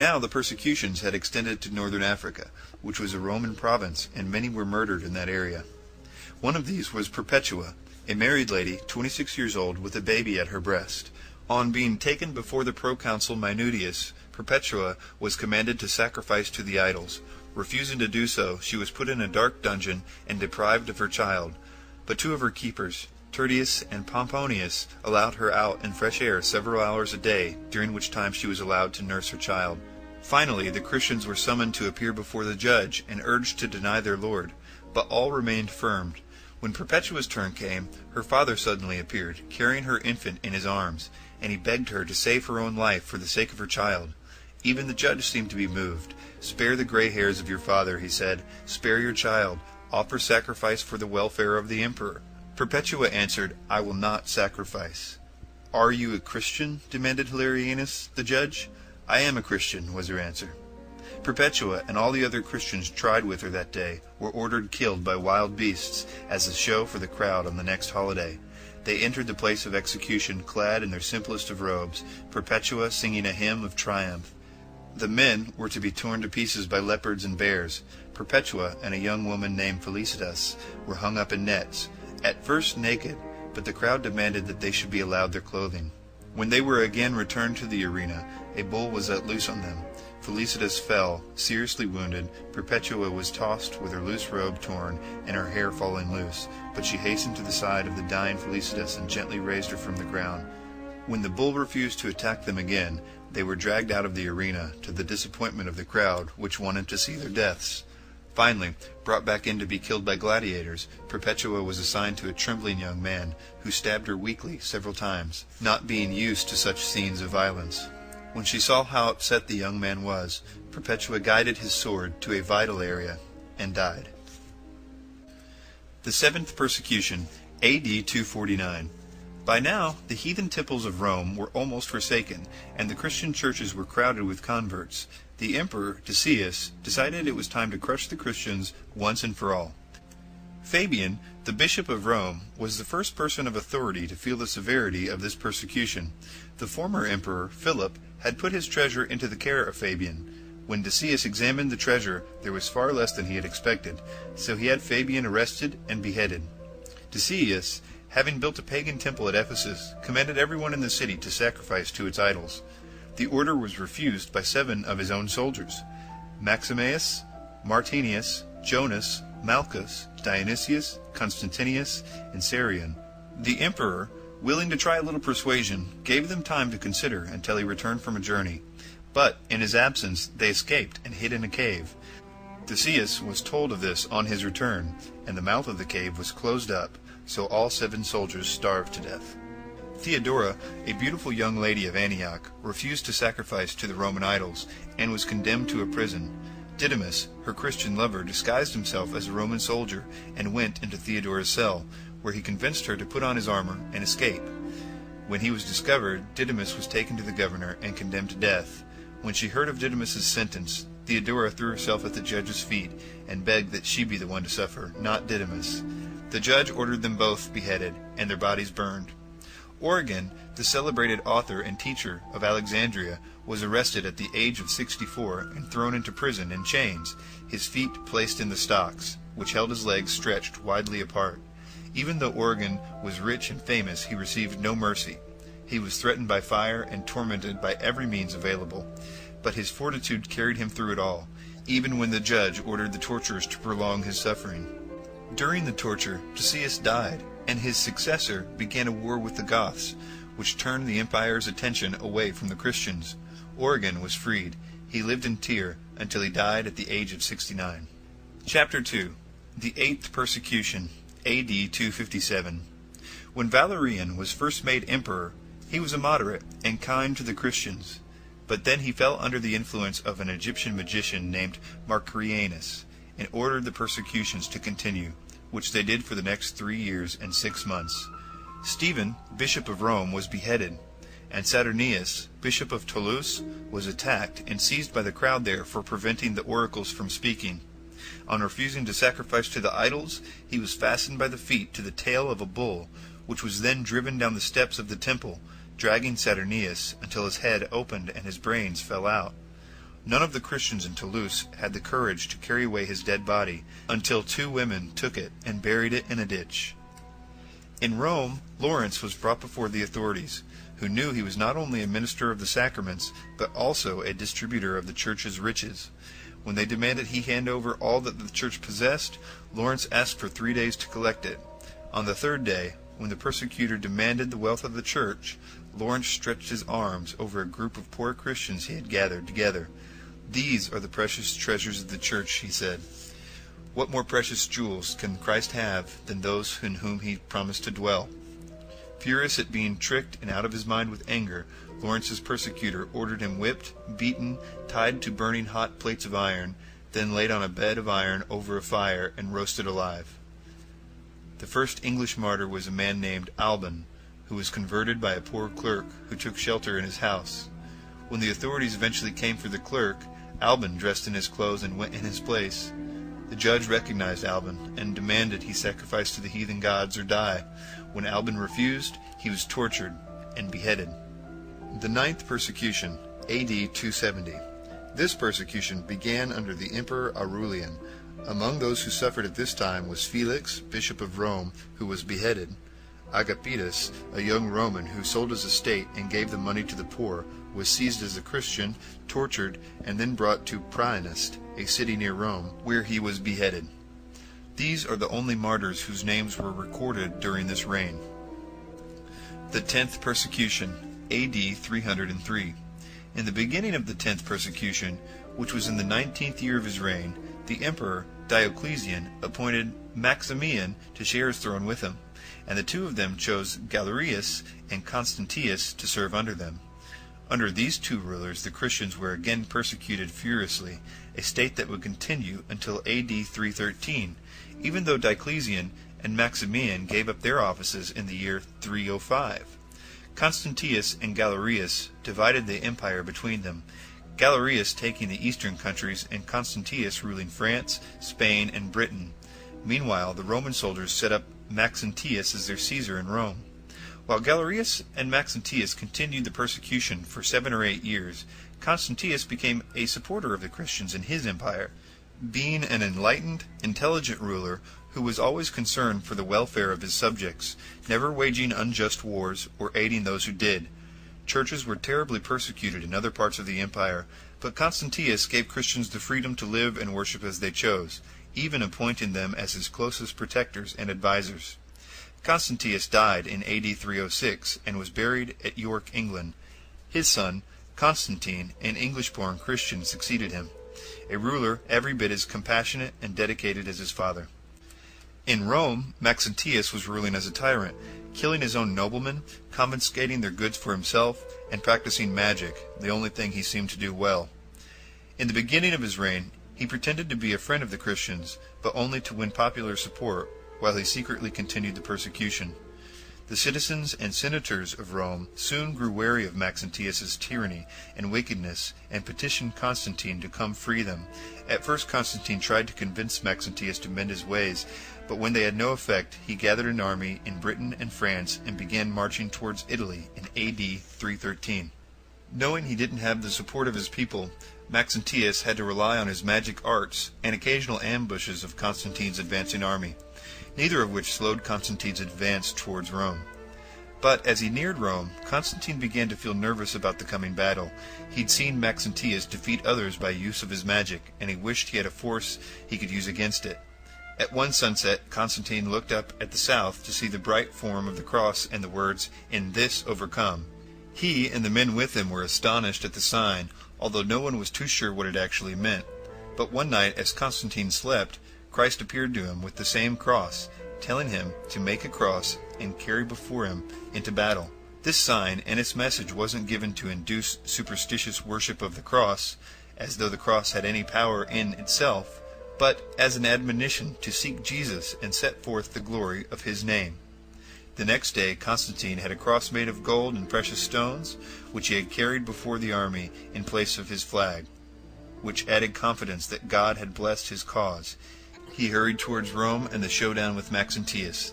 Now the persecutions had extended to northern Africa, which was a Roman province, and many were murdered in that area. One of these was Perpetua, a married lady, 26 years old, with a baby at her breast. On being taken before the proconsul Minutius, Perpetua was commanded to sacrifice to the idols. Refusing to do so, she was put in a dark dungeon and deprived of her child. But two of her keepers, Tertius and Pomponius, allowed her out in fresh air several hours a day, during which time she was allowed to nurse her child. Finally, the Christians were summoned to appear before the judge and urged to deny their Lord, but all remained firm. When Perpetua's turn came, her father suddenly appeared, carrying her infant in his arms, and he begged her to save her own life for the sake of her child. Even the judge seemed to be moved. "Spare the gray hairs of your father," he said. "Spare your child. Offer sacrifice for the welfare of the emperor." Perpetua answered, "I will not sacrifice." "Are you a Christian?" demanded Hilarianus, the judge. "I am a Christian," was her answer. Perpetua and all the other Christians tried with her that day were ordered killed by wild beasts as a show for the crowd on the next holiday. They entered the place of execution clad in their simplest of robes, Perpetua singing a hymn of triumph. The men were to be torn to pieces by leopards and bears. Perpetua and a young woman named Felicitas were hung up in nets, at first naked, but the crowd demanded that they should be allowed their clothing. When they were again returned to the arena, a bull was let loose on them. Felicitas fell, seriously wounded. Perpetua was tossed with her loose robe torn and her hair falling loose, but she hastened to the side of the dying Felicitas and gently raised her from the ground. When the bull refused to attack them again, they were dragged out of the arena, to the disappointment of the crowd, which wanted to see their deaths. Finally, brought back in to be killed by gladiators, Perpetua was assigned to a trembling young man, who stabbed her weakly several times, not being used to such scenes of violence. When she saw how upset the young man was, Perpetua guided his sword to a vital area and died. The seventh persecution, A.D. 249. By now, the heathen temples of Rome were almost forsaken, and the Christian churches were crowded with converts. The emperor, Decius, decided it was time to crush the Christians once and for all. Fabian, the bishop of Rome, was the first person of authority to feel the severity of this persecution. The former emperor, Philip, had put his treasure into the care of Fabian. When Decius examined the treasure, there was far less than he had expected, so he had Fabian arrested and beheaded. Decius, having built a pagan temple at Ephesus, commanded everyone in the city to sacrifice to its idols. The order was refused by 7 of his own soldiers: Maximaeus, Martinius, Jonas, Malchus, Dionysius, Constantinius, and Sarian. The emperor, willing to try a little persuasion, gave them time to consider until he returned from a journey. But in his absence they escaped and hid in a cave. Decius was told of this on his return, and the mouth of the cave was closed up, so all 7 soldiers starved to death. Theodora, a beautiful young lady of Antioch, refused to sacrifice to the Roman idols, and was condemned to a prison. Didymus, her Christian lover, disguised himself as a Roman soldier and went into Theodora's cell, where he convinced her to put on his armor and escape. When he was discovered, Didymus was taken to the governor and condemned to death. When she heard of Didymus's sentence, Theodora threw herself at the judge's feet and begged that she be the one to suffer, not Didymus. The judge ordered them both beheaded and their bodies burned. Origen, the celebrated author and teacher of Alexandria, was arrested at the age of 64 and thrown into prison in chains, his feet placed in the stocks, which held his legs stretched widely apart. Even though Origen was rich and famous, he received no mercy. He was threatened by fire and tormented by every means available. But his fortitude carried him through it all, even when the judge ordered the torturers to prolong his suffering. During the torture, Decius died, and his successor began a war with the Goths, which turned the empire's attention away from the Christians. Origen was freed. He lived in Tyre until he died at the age of 69. Chapter 2. The Eighth Persecution, A.D. 257. When Valerian was first made emperor, he was a moderate and kind to the Christians. But then he fell under the influence of an Egyptian magician named Martyrs, and ordered the persecutions to continue, which they did for the next 3 years and 6 months. Stephen, bishop of Rome, was beheaded, and Saturnius, bishop of Toulouse, was attacked and seized by the crowd there for preventing the oracles from speaking. On refusing to sacrifice to the idols, he was fastened by the feet to the tail of a bull, which was then driven down the steps of the temple, dragging Saturnius until his head opened and his brains fell out. None of the Christians in Toulouse had the courage to carry away his dead body until 2 women took it and buried it in a ditch. In Rome, Lawrence was brought before the authorities, who knew he was not only a minister of the sacraments, but also a distributor of the church's riches. When they demanded he hand over all that the church possessed, Lawrence asked for 3 days to collect it. On the 3rd day, when the persecutor demanded the wealth of the church, Lawrence stretched his arms over a group of poor Christians he had gathered together. "These are the precious treasures of the church," he said. "What more precious jewels can Christ have than those in whom he promised to dwell?" Furious at being tricked and out of his mind with anger, Lawrence's persecutor ordered him whipped, beaten, tied to burning hot plates of iron, then laid on a bed of iron over a fire and roasted alive. The first English martyr was a man named Alban, who was converted by a poor clerk who took shelter in his house. When the authorities eventually came for the clerk, Alban dressed in his clothes and went in his place. The judge recognized Alban and demanded he sacrifice to the heathen gods or die. When Alban refused, he was tortured and beheaded. The 9th persecution, A.D. 270. This persecution began under the Emperor Aurelian. Among those who suffered at this time was Felix, Bishop of Rome, who was beheaded. Agapitus, a young Roman who sold his estate and gave the money to the poor, was seized as a Christian, tortured, and then brought to Praenest, a city near Rome, where he was beheaded. These are the only martyrs whose names were recorded during this reign. The 10th persecution, A.D. 303. In the beginning of the 10th persecution, which was in the 19th year of his reign, the emperor Diocletian appointed Maximian to share his throne with him, and the 2 of them chose Galerius and Constantius to serve under them. Under these 2 rulers the Christians were again persecuted furiously, a state that would continue until A.D. 313, even though Diocletian and Maximian gave up their offices in the year 305. Constantius and Galerius divided the empire between them, Galerius taking the eastern countries and Constantius ruling France, Spain, and Britain. Meanwhile, the Roman soldiers set up Maxentius as their Caesar in Rome. While Galerius and Maxentius continued the persecution for 7 or 8 years, Constantius became a supporter of the Christians in his empire, being an enlightened, intelligent ruler who was always concerned for the welfare of his subjects, never waging unjust wars or aiding those who did. Churches were terribly persecuted in other parts of the empire, but Constantius gave Christians the freedom to live and worship as they chose, even appointing them as his closest protectors and advisors. Constantius died in A.D. 306 and was buried at York, England. His son, Constantine, an English-born Christian, succeeded him, a ruler every bit as compassionate and dedicated as his father. In Rome, Maxentius was ruling as a tyrant, killing his own noblemen, confiscating their goods for himself, and practicing magic, the only thing he seemed to do well. In the beginning of his reign, he pretended to be a friend of the Christians, but only to win popular support, while he secretly continued the persecution. The citizens and senators of Rome soon grew wary of Maxentius's tyranny and wickedness, and petitioned Constantine to come free them. At first Constantine tried to convince Maxentius to mend his ways, but when they had no effect, he gathered an army in Britain and France and began marching towards Italy in A.D. 313. Knowing he didn't have the support of his people, Maxentius had to rely on his magic arts and occasional ambushes of Constantine's advancing army, neither of which slowed Constantine's advance towards Rome. But as he neared Rome, Constantine began to feel nervous about the coming battle. He'd seen Maxentius defeat others by use of his magic, and he wished he had a force he could use against it. At one sunset, Constantine looked up at the south to see the bright form of the cross and the words, "In this overcome." He and the men with him were astonished at the sign, although no one was too sure what it actually meant. But one night, as Constantine slept, Christ appeared to him with the same cross, telling him to make a cross and carry before him into battle. This sign and its message wasn't given to induce superstitious worship of the cross, as though the cross had any power in itself, but as an admonition to seek Jesus and set forth the glory of his name. The next day Constantine had a cross made of gold and precious stones, which he had carried before the army in place of his flag, which added confidence that God had blessed his cause. He hurried towards Rome and the showdown with Maxentius.